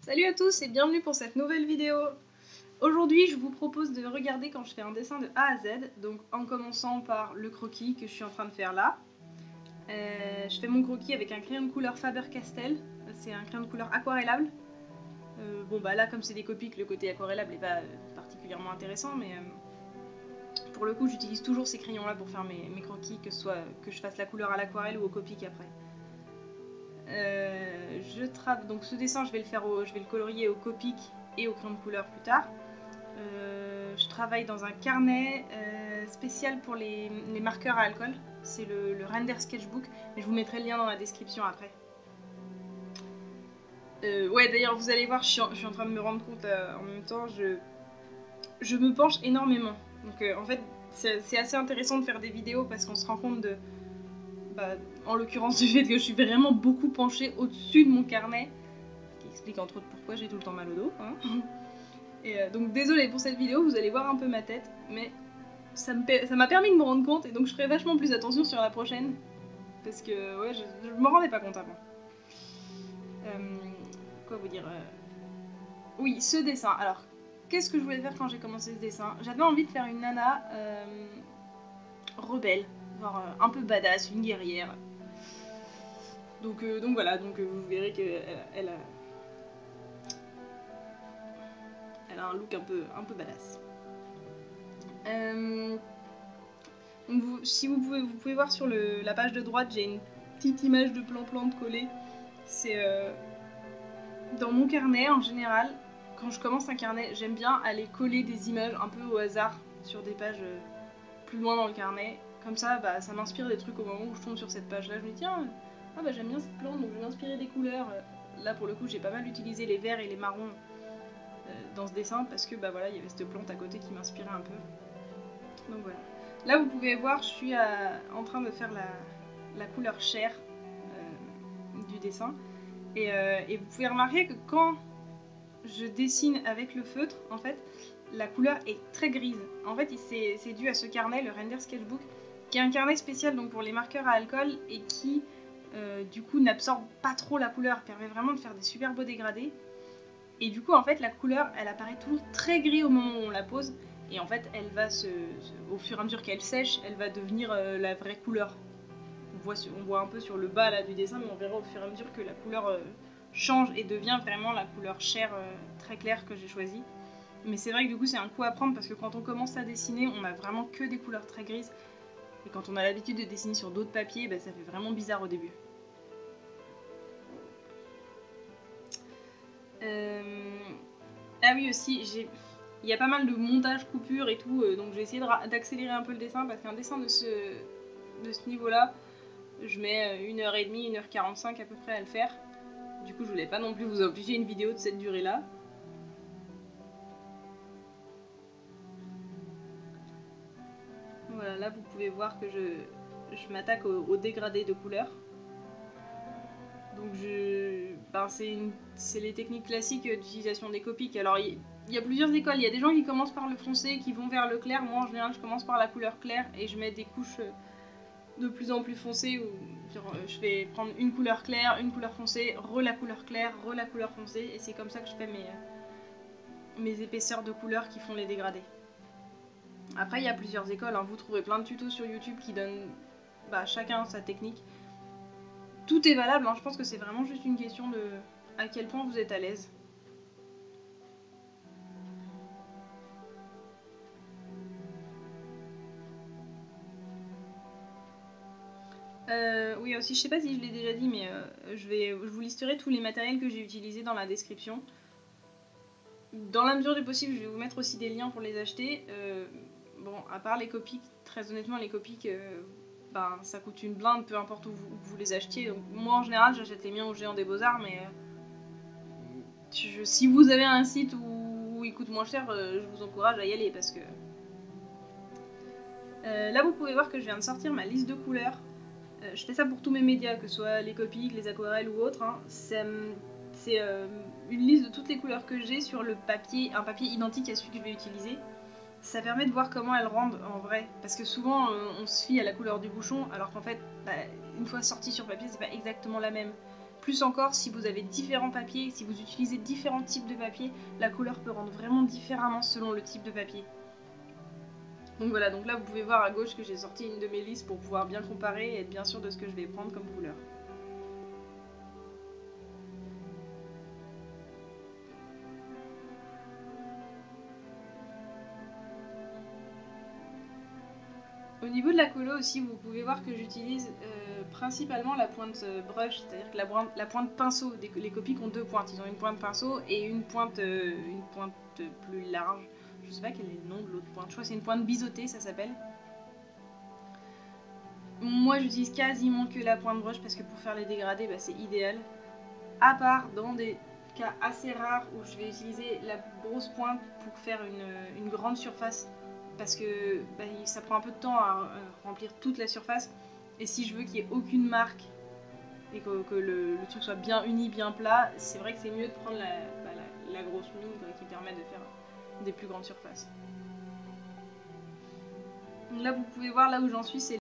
Salut à tous et bienvenue pour cette nouvelle vidéo. Aujourd'hui je vous propose de regarder quand je fais un dessin de A à Z, donc en commençant par le croquis que je suis en train de faire là. Je fais mon croquis avec un crayon de couleur Faber-Castell, c'est un crayon de couleur aquarellable. Bon bah là comme c'est des Copics, le côté aquarellable n'est pas particulièrement intéressant, mais pour le coup j'utilise toujours ces crayons là pour faire mes croquis, que ce soit que je fasse la couleur à l'aquarelle ou au Copic après. Donc ce dessin je vais le colorier au Copic et au crayon de couleur plus tard. Je travaille dans un carnet spécial pour les marqueurs à alcool, c'est le Render Sketchbook, mais je vous mettrai le lien dans la description après. Ouais d'ailleurs vous allez voir, je suis en train de me rendre compte en même temps, je me penche énormément. Donc en fait c'est assez intéressant de faire des vidéos parce qu'on se rend compte de, en l'occurrence du fait que je suis vraiment beaucoup penchée au-dessus de mon carnet, ce qui explique entre autres pourquoi j'ai tout le temps mal au dos. Hein. Et donc désolée pour cette vidéo, vous allez voir un peu ma tête, mais ça m'a permis de me rendre compte et donc je ferai vachement plus attention sur la prochaine. Parce que ouais, je me rendais pas compte avant. Quoi vous dire Oui, ce dessin. Alors, qu'est-ce que je voulais faire quand j'ai commencé ce dessin? J'avais envie de faire une nana rebelle, genre un peu badass, une guerrière. Donc voilà, vous verrez qu'elle elle a un look un peu badass. Donc si vous pouvez voir sur la page de droite, j'ai une petite image de plan-plante collée. C'est dans mon carnet en général. Quand je commence un carnet, j'aime bien aller coller des images un peu au hasard sur des pages plus loin dans le carnet. Comme ça, ça m'inspire des trucs au moment où je tombe sur cette page-là. Je me dis, tiens, j'aime bien cette plante, donc je vais m'inspirer des couleurs. Là, pour le coup, j'ai pas mal utilisé les verts et les marrons dans ce dessin parce que voilà, il y avait cette plante à côté qui m'inspirait un peu. Donc voilà. Là, vous pouvez voir, je suis en train de faire la couleur chair du dessin. Et vous pouvez remarquer que quand je dessine avec le feutre, en fait, la couleur est très grise. En fait, c'est dû à ce carnet, le Render Sketchbook, qui est un carnet spécial donc, pour les marqueurs à alcool et qui, du coup, n'absorbe pas trop la couleur, permet vraiment de faire des super beaux dégradés. Et du coup, en fait, la couleur, elle apparaît toujours très gris au moment où on la pose. Et en fait, elle va au fur et à mesure qu'elle sèche, elle va devenir la vraie couleur. On voit un peu sur le bas là, du dessin, mais on verra au fur et à mesure que la couleur change et devient vraiment la couleur chair très claire que j'ai choisie. Mais c'est vrai que du coup c'est un coup à prendre parce que quand on commence à dessiner, on a vraiment que des couleurs très grises. Et quand on a l'habitude de dessiner sur d'autres papiers, ça fait vraiment bizarre au début. Ah oui aussi, il y a pas mal de montage, coupures et tout, donc j'ai essayé d'accélérer un peu le dessin parce qu'un dessin de ce niveau-là, je mets 1h30, 1h45 à peu près à le faire. Du coup, je voulais pas non plus vous obliger une vidéo de cette durée-là. Voilà, là vous pouvez voir que je m'attaque au dégradé de couleurs. Donc c'est les techniques classiques d'utilisation des Copics. Alors il y a plusieurs écoles, il y a des gens qui commencent par le foncé, qui vont vers le clair. Moi en général je commence par la couleur claire et je mets des couches de plus en plus foncées où je vais prendre une couleur claire, une couleur foncée, la couleur claire, la couleur foncée, et c'est comme ça que je fais mes épaisseurs de couleurs qui font les dégradés. Après, il y a plusieurs écoles, hein. Vous trouverez plein de tutos sur YouTube qui donnent chacun sa technique. Tout est valable, hein. Je pense que c'est vraiment juste une question de à quel point vous êtes à l'aise. Oui, aussi, je sais pas si je l'ai déjà dit, mais je vous listerai tous les matériels que j'ai utilisés dans la description. Dans la mesure du possible, je vais vous mettre aussi des liens pour les acheter. Bon, à part les Copics, très honnêtement, les Copics, ça coûte une blinde, peu importe où vous les achetiez. Donc, moi, en général, j'achète les miens au Géant des Beaux-Arts, mais si vous avez un site où ils coûtent moins cher, je vous encourage à y aller parce que... là, vous pouvez voir que je viens de sortir ma liste de couleurs. Je fais ça pour tous mes médias, que ce soit les Copics, les aquarelles ou autres. Hein. C'est une liste de toutes les couleurs que j'ai sur un papier identique à celui que je vais utiliser. Ça permet de voir comment elles rendent en vrai. Parce que souvent, on se fie à la couleur du bouchon, alors qu'en fait, une fois sortie sur papier, c'est pas exactement la même. Plus encore, si vous avez différents papiers, si vous utilisez différents types de papier, la couleur peut rendre vraiment différemment selon le type de papier. Donc voilà, donc là vous pouvez voir à gauche que j'ai sorti une de mes listes pour pouvoir bien comparer et être bien sûr de ce que je vais prendre comme couleur. Au niveau de la colo aussi, vous pouvez voir que j'utilise principalement la pointe brush, c'est-à-dire que la pointe pinceau. Les Copics ont deux pointes, ils ont une pointe pinceau et une pointe plus large. Je sais pas quel est le nom de l'autre pointe, je crois que c'est une pointe biseautée, ça s'appelle. Moi j'utilise quasiment que la pointe brush parce que pour faire les dégradés, bah, c'est idéal. À part dans des cas assez rares où je vais utiliser la grosse pointe pour faire une grande surface parce que bah, ça prend un peu de temps à remplir toute la surface et si je veux qu'il n'y ait aucune marque et que le truc soit bien uni, bien plat, c'est vrai que c'est mieux de prendre la grosse mine quoi, qui permet de faire des plus grandes surfaces. Là vous pouvez voir là où j'en suis, c'est